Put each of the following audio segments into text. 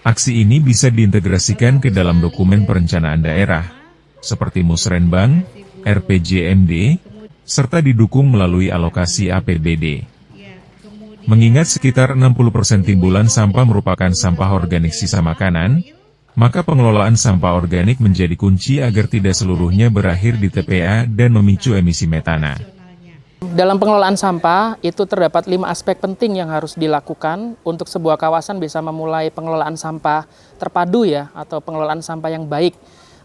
Aksi ini bisa diintegrasikan ke dalam dokumen perencanaan daerah, seperti Musrenbang, RPJMD, serta didukung melalui alokasi APBD. Mengingat sekitar 60% timbulan sampah merupakan sampah organik sisa makanan, maka pengelolaan sampah organik menjadi kunci agar tidak seluruhnya berakhir di TPA dan memicu emisi metana. Dalam pengelolaan sampah, itu terdapat 5 aspek penting yang harus dilakukan untuk sebuah kawasan bisa memulai pengelolaan sampah terpadu ya, atau pengelolaan sampah yang baik.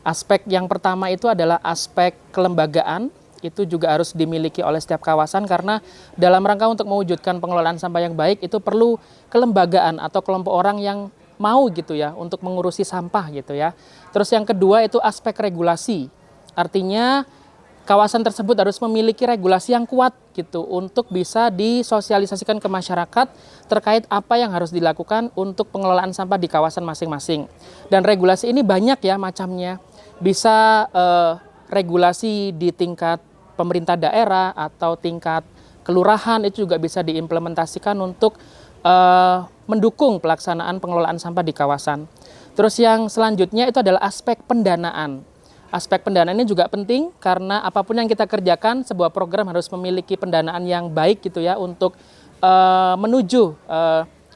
Aspek yang pertama itu adalah aspek kelembagaan, itu juga harus dimiliki oleh setiap kawasan karena dalam rangka untuk mewujudkan pengelolaan sampah yang baik itu perlu kelembagaan atau kelompok orang yang mau gitu ya untuk mengurusi sampah gitu ya. Terus yang kedua itu aspek regulasi, artinya kawasan tersebut harus memiliki regulasi yang kuat gitu untuk bisa disosialisasikan ke masyarakat terkait apa yang harus dilakukan untuk pengelolaan sampah di kawasan masing-masing. Dan regulasi ini banyak ya macamnya. Bisa regulasi di tingkat pemerintah daerah atau tingkat kelurahan itu juga bisa diimplementasikan untuk mendukung pelaksanaan pengelolaan sampah di kawasan. Terus yang selanjutnya itu adalah aspek pendanaan. Aspek pendanaan ini juga penting karena apapun yang kita kerjakan, sebuah program harus memiliki pendanaan yang baik gitu ya untuk menuju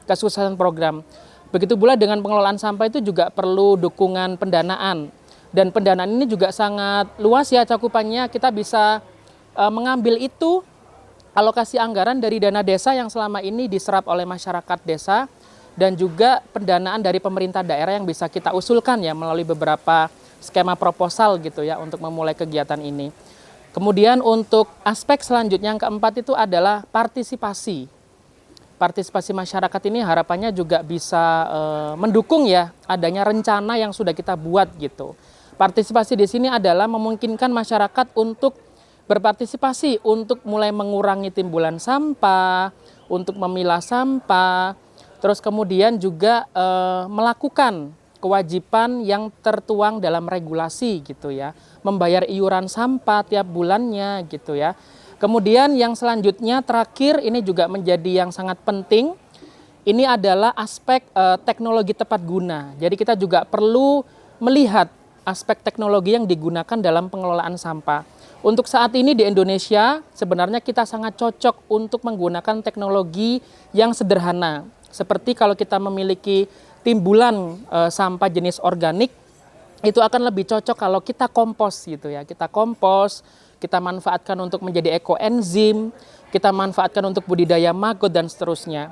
kesuksesan program. Begitu pula dengan pengelolaan sampah itu juga perlu dukungan pendanaan. Dan pendanaan ini juga sangat luas ya cakupannya, kita bisa mengambil itu alokasi anggaran dari dana desa yang selama ini diserap oleh masyarakat desa dan juga pendanaan dari pemerintah daerah yang bisa kita usulkan ya melalui beberapa skema proposal gitu ya untuk memulai kegiatan ini. Kemudian untuk aspek selanjutnya yang keempat itu adalah partisipasi. Partisipasi masyarakat ini harapannya juga bisa mendukung ya adanya rencana yang sudah kita buat gitu. Partisipasi di sini adalah memungkinkan masyarakat untuk berpartisipasi untuk mulai mengurangi timbulan sampah, untuk memilah sampah, terus kemudian juga melakukan kewajiban yang tertuang dalam regulasi gitu ya, membayar iuran sampah tiap bulannya gitu ya. Kemudian yang selanjutnya terakhir ini juga menjadi yang sangat penting, ini adalah aspek teknologi tepat guna. Jadi kita juga perlu melihat aspek teknologi yang digunakan dalam pengelolaan sampah. Untuk saat ini di Indonesia sebenarnya kita sangat cocok untuk menggunakan teknologi yang sederhana. Seperti kalau kita memiliki timbulan sampah jenis organik, itu akan lebih cocok kalau kita kompos gitu ya. Kita kompos, kita manfaatkan untuk menjadi ekoenzim, kita manfaatkan untuk budidaya maggot dan seterusnya.